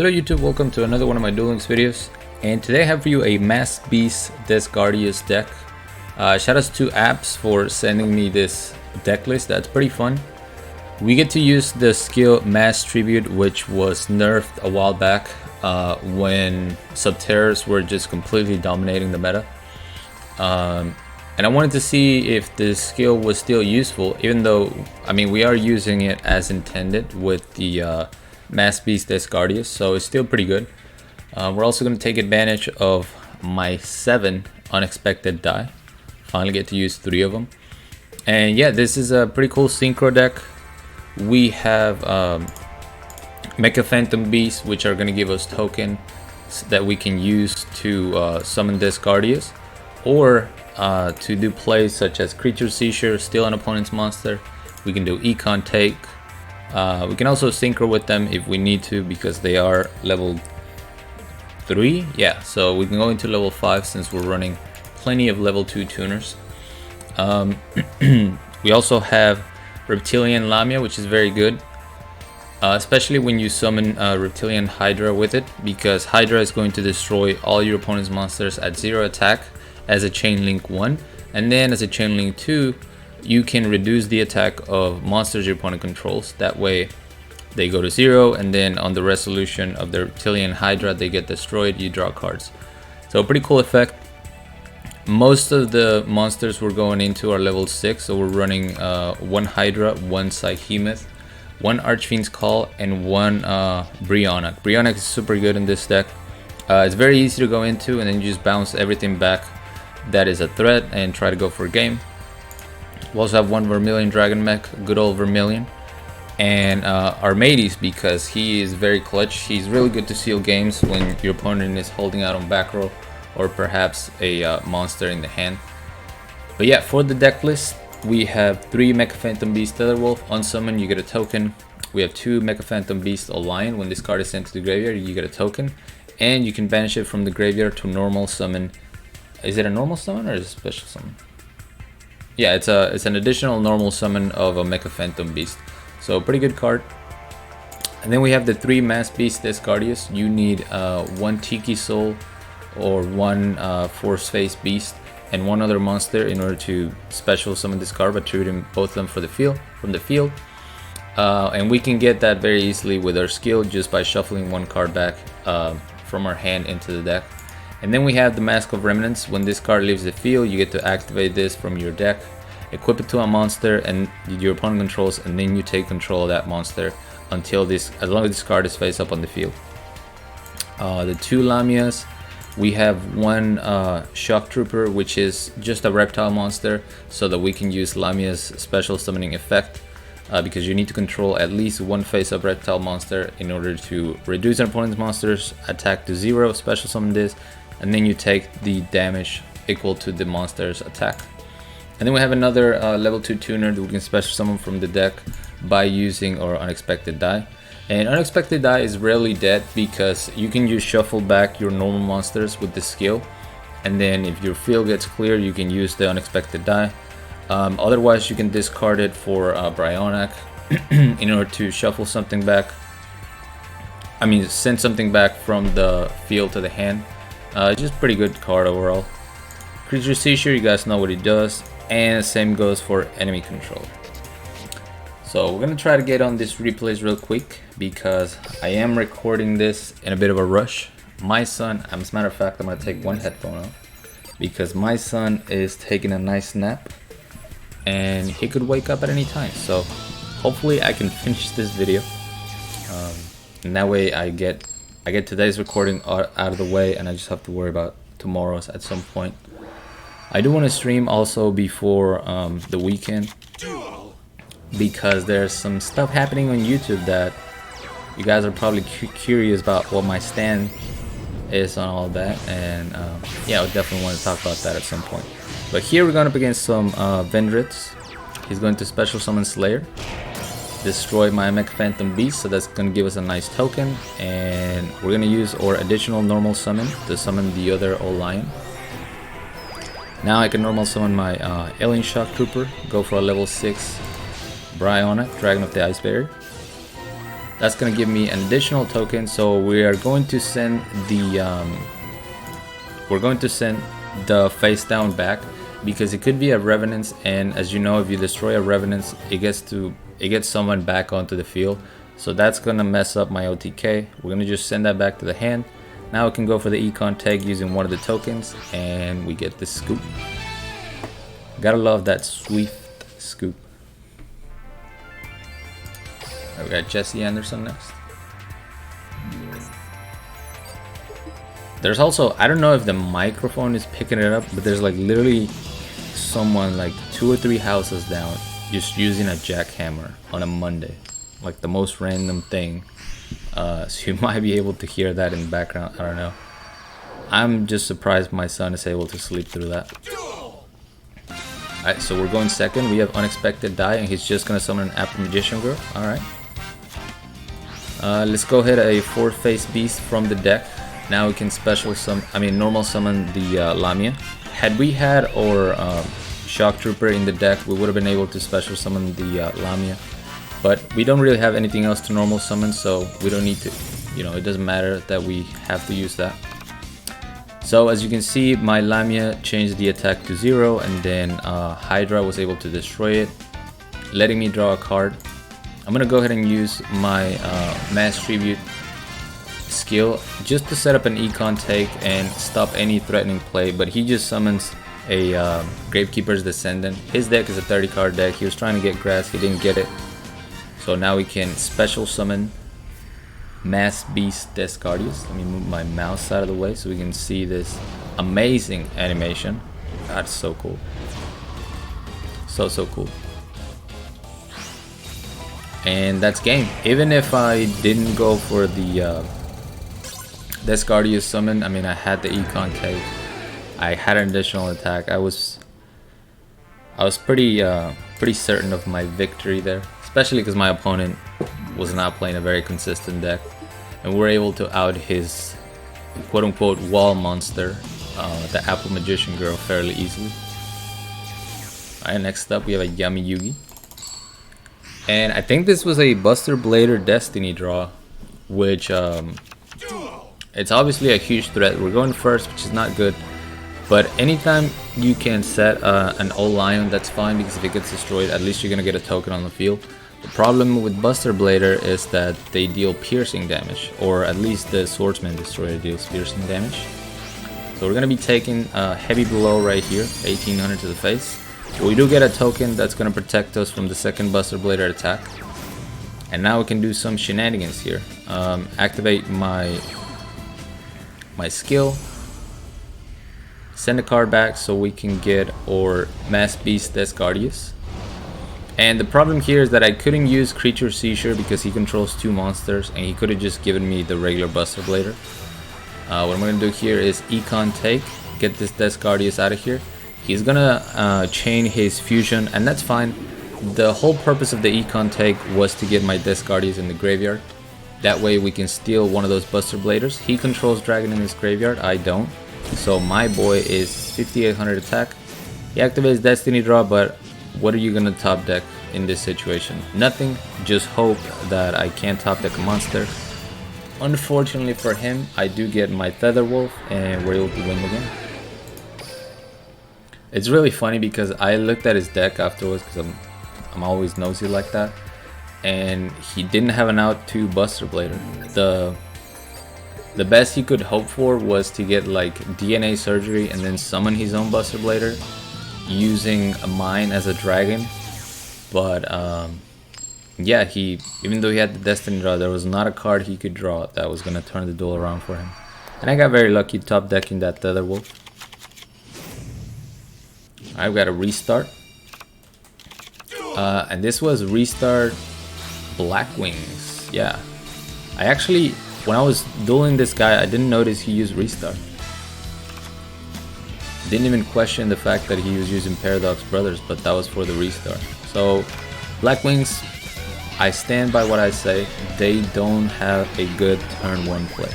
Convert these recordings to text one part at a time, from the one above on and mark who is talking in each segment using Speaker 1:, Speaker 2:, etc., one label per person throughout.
Speaker 1: Hello YouTube, welcome to another one of my Duel Links videos, and today I have for you a Mass Beast this Gardius deck. Shoutouts to Apps for sending me this deck list. That's pretty fun. We get to use the skill Mass Tribute, which was nerfed a while back when Subterrors were just completely dominating the meta. And I wanted to see if this skill was still useful, even though, I mean, we are using it as intended with the Mass Beast this Gardius, so it's still pretty good. We're also going to take advantage of my 7 unexpected die. Finally get to use 3 of them. And yeah, this is a pretty cool synchro deck. We have Mecha Phantom Beasts, which are going to give us tokens that we can use to summon this Gardius, or to do plays such as Creature Seizure, steal an opponent's monster. We can do Econ Take. We can also synchro with them if we need to, because they are level 3. Yeah, so we can go into level 5 since we're running plenty of level 2 tuners. We also have Reptilian Lamia, which is very good, especially when you summon Reptilian Hydra with it, because Hydra is going to destroy all your opponent's monsters at 0 attack as a Chain Link 1, and then as a Chain Link 2 you can reduce the attack of monsters your opponent controls. That way they go to 0, and then on the resolution of the Reptilian Hydra they get destroyed, you draw cards. So pretty cool effect. Most of the monsters we're going into are level 6, so we're running 1 Hydra, 1 Psyhemoth, 1 Archfiend's Call, and 1 Brionac. Brionac is super good in this deck. It's very easy to go into, and then you just bounce everything back that is a threat and try to go for a game. We also have 1 Vermilion Dragon Mech, good old Vermilion, and Armades, because he is very clutch. He's really good to seal games when your opponent is holding out on back row, or perhaps a monster in the hand. But yeah, for the deck list, we have 3 Mecha Phantom Beast Tetherwolf. On summon, you get a token. We have 2 Mecha Phantom Beast Lion. When this card is sent to the graveyard, you get a token, and you can banish it from the graveyard to normal summon. Is it a normal summon or is it a special summon? Yeah, it's an additional normal summon of a Mecha Phantom Beast. So pretty good card. And then we have the 3 Mass Beast this Gardius. You need 1 Tiki Soul or 1 Force Face Beast and 1 other monster in order to special summon this card by tributing both of them from the field. And we can get that very easily with our skill just by shuffling 1 card back from our hand into the deck. And then we have the Mask of Remnants. When this card leaves the field, you get to activate this from your deck, equip it to a monster and your opponent controls, and then you take control of that monster until as long as this card is face up on the field. The 2 Lamias, we have 1 Shock Trooper, which is just a reptile monster, so that we can use Lamia's special summoning effect, because you need to control at least 1 face-up reptile monster in order to reduce an opponent's monster's attack to 0, special summon this, and then you take the damage equal to the monster's attack. And then we have another level 2 tuner that we can special summon from the deck by using our Unexpected Die. And Unexpected Die is rarely dead, because you can just shuffle back your normal monsters with the skill, and then if your field gets clear, you can use the Unexpected Die. Otherwise, you can discard it for Brionac in order to shuffle something back. I mean, send something back from the field to the hand. Just pretty good card overall. Creature Seizure, you guys know what it does, and same goes for enemy control. So we're gonna try to get on this replays real quick, because I am recording this in a bit of a rush. My son, as a matter of fact, I'm gonna take 1 headphone out, because my son is taking a nice nap and he could wake up at any time. So hopefully I can finish this video, and that way I get today's recording out of the way, and I just have to worry about tomorrow's at some point. I do want to stream also before the weekend, because there's some stuff happening on YouTube that you guys are probably curious about, what my stand is on all that, and yeah, I would definitely want to talk about that at some point. But here we're going up against some Vendrits. He's going to special summon Slayer, destroy my Mecha Phantom Beast, so that's going to give us a nice token, and we're going to use our additional normal summon to summon the other Lion. Now I can normal summon my Alien Shock Trooper, go for a level 6 Brionac, Dragon of the Ice Barrier. That's gonna give me an additional token. So we are going to send the face down back, because it could be a Revenant, and as you know, if you destroy a Revenant, it gets summoned back onto the field. So that's gonna mess up my OTK. We're gonna just send that back to the hand. Now we can go for the Econ tag using one of the tokens, and we get this scoop. Gotta love that sweet scoop. Right, we got Jesse Anderson next. There's also, I don't know if the microphone is picking it up, but there's like literally someone like 2 or 3 houses down just using a jackhammer on a Monday. Like the most random thing. So you might be able to hear that in the background. I don't know. I'm just surprised my son is able to sleep through that. Alright, so we're going second. We have Unexpected Die, and he's just gonna summon an Apple Magician Girl. Alright. Let's go ahead a 4-face beast from the deck. Now we can normal summon the Lamia. Had we had our Shock Trooper in the deck, we would have been able to special summon the Lamia. But we don't really have anything else to normal summon, so we don't need to, it doesn't matter that we have to use that. So as you can see, my Lamia changed the attack to 0, and then Hydra was able to destroy it, letting me draw a card. I'm gonna go ahead and use my Mass Tribute skill just to set up an Econ take and stop any threatening play, but he just summons a Gravekeeper's Descendant. His deck is a 30 card deck. He was trying to get grass, he didn't get it. So now we can special summon Mass Beast Gardius. Let me move my mouse out of the way so we can see this amazing animation. That's so cool. So cool. And that's game. Even if I didn't go for the Gardius summon, I had the Econ take. I had an additional attack. I was pretty certain of my victory there, especially because my opponent was not playing a very consistent deck, and we're able to out his quote-unquote wall monster, the Apple Magician Girl, fairly easily. Alright, next up we have a Yami Yugi, and I think this was a Buster Blader Destiny draw, which it's obviously a huge threat. We're going first, which is not good. But anytime you can set an old lion, that's fine, because if it gets destroyed, at least you're gonna get a token on the field. The problem with Buster Blader is that they deal piercing damage, or at least the Swordsman Destroyer deals piercing damage. So we're gonna be taking a heavy blow right here, 1800 to the face. But we do get a token that's gonna protect us from the second Buster Blader attack. And now we can do some shenanigans here. Activate my skill. Send a card back so we can get our Mass Beast Gardius. And the problem here is that I couldn't use Creature Seizure because he controls 2 monsters, and he could have just given me the regular Buster Blader. What I'm going to do here is Econ take, get this Gardius out of here. He's going to chain his fusion, and that's fine. The whole purpose of the Econ take was to get my Gardius in the graveyard. That way we can steal one of those Buster Bladers. He controls Dragon in his graveyard, I don't. So my boy is 5800 attack. He activates Destiny Draw, but what are you gonna top deck in this situation? Nothing. Just hope that I can't top deck a monster. Unfortunately for him, I do get my Featherwolf, and we're able to win the game. It's really funny because I looked at his deck afterwards, because I'm always nosy like that, and he didn't have an out to Buster Blader. The best he could hope for was to get like DNA Surgery and then summon his own Buster Blader using mine as a dragon. But yeah, even though he had the Destiny Draw, there was not a card he could draw that was gonna turn the duel around for him. And I got very lucky top decking that Tetherwolf. I've got a restart. And this was restart Black Wings. Yeah, I actually, when I was dueling this guy, I didn't notice he used restart. Didn't even question the fact that he was using Paradox Brothers, but that was for the restart. So Black Wings, I stand by what I say. They don't have a good turn 1 play.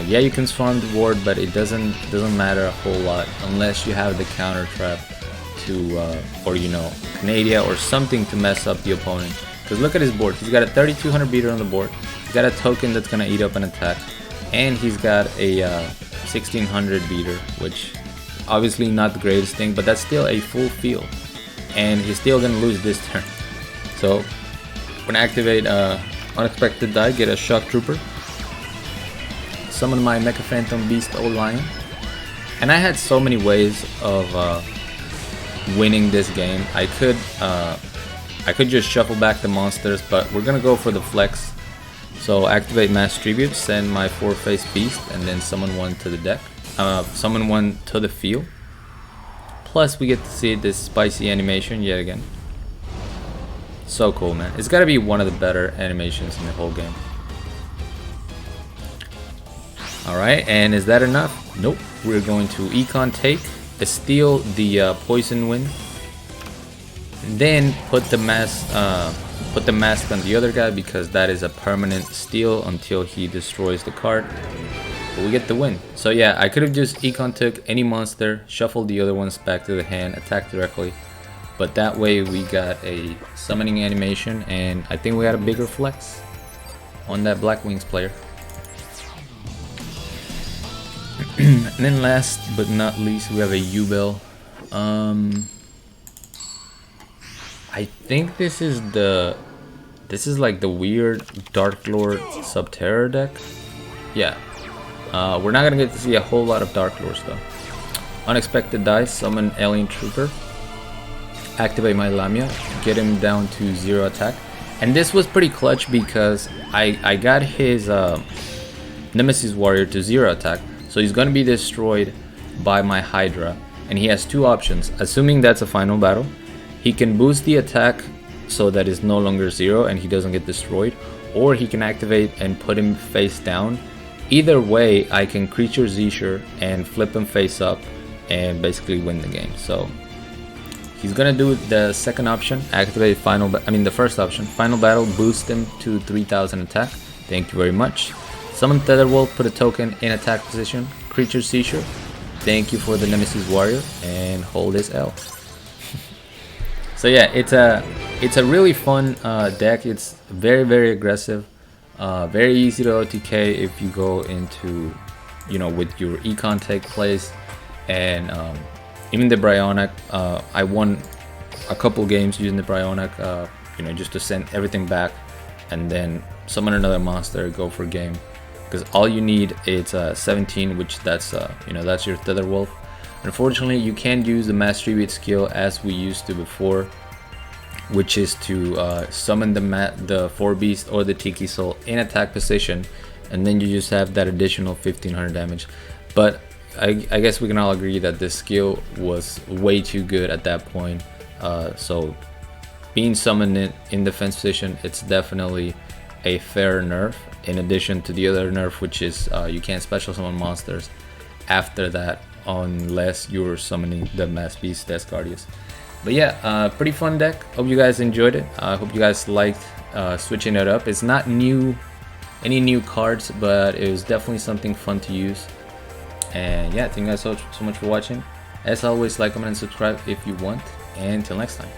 Speaker 1: Yeah, you can farm the ward, but it doesn't matter a whole lot unless you have the counter trap to, or Canadia or something to mess up the opponent. Because look at his board. He's got a 3200 beater on the board. He's got a token that's gonna eat up an attack, and he's got a 1600 beater, which obviously not the greatest thing, but that's still a full field, and he's still gonna lose this turn. So I'm gonna activate Unexpected Die, get a Shock Trooper, summon my Mecha Phantom Beast Old Lion, and I had so many ways of winning this game. I could just shuffle back the monsters, but we're gonna go for the flex. So activate Mass Tribute, send my 4-face beast, and then summon one to the deck. Summon one to the field. Plus we get to see this spicy animation yet again. So cool, man. It's gotta be one of the better animations in the whole game. Alright, and is that enough? Nope. We're going to Econ take, steal the Poison Wind, and then put the mask on the other guy, because that is a permanent steal until he destroys the card. But we get the win. So yeah, I could have just Econ took any monster, shuffled the other ones back to the hand, attacked directly, but that way we got a summoning animation, and I think we had a bigger flex on that Black Wings player. And then last but not least, we have a Duel. I think this is like the weird Dark Lord Subterror deck. Yeah. We're not gonna get to see a whole lot of Dark Lords though. Unexpected Die, summon Alien Trooper, activate my Lamia, get him down to 0 attack. And this was pretty clutch because I got his Nemesis Warrior to 0 attack, so he's gonna be destroyed by my Hydra, and he has two options. Assuming that's a final battle, he can boost the attack so that it's no longer 0 and he doesn't get destroyed, or he can activate and put him face down. Either way, I can Creature Seizure and flip him face up and basically win the game. So he's gonna do the second option, activate the first option, final battle, boost him to 3000 attack. Thank you very much. Summon Tetherwolf, put a token in attack position, Creature Seizure. Thank you for the Nemesis Warrior, and hold his L. So yeah, it's a really fun deck. It's very aggressive, very easy to OTK if you go into, with your Econ take plays, and even the Bryonic. I won a couple games using the Bryonic, just to send everything back and then summon another monster, go for game. Because all you need is 17, which that's that's your Tetherwolf. Unfortunately, you can't use the Mass Tribute skill as we used to before, which is to summon the 4 Beast or the Tiki Soul in attack position, and then you just have that additional 1500 damage. But I guess we can all agree that this skill was way too good at that point. So being summoned in defense position, it's definitely a fair nerf, in addition to the other nerf, which is you can't special summon monsters after that unless you're summoning the Mass Beast as Gardius. But yeah, pretty fun deck. Hope you guys enjoyed it. I hope you guys liked switching it up. It's not any new cards, but it was definitely something fun to use. And yeah, thank you guys so much for watching. As always, like, comment, and subscribe if you want. And until next time.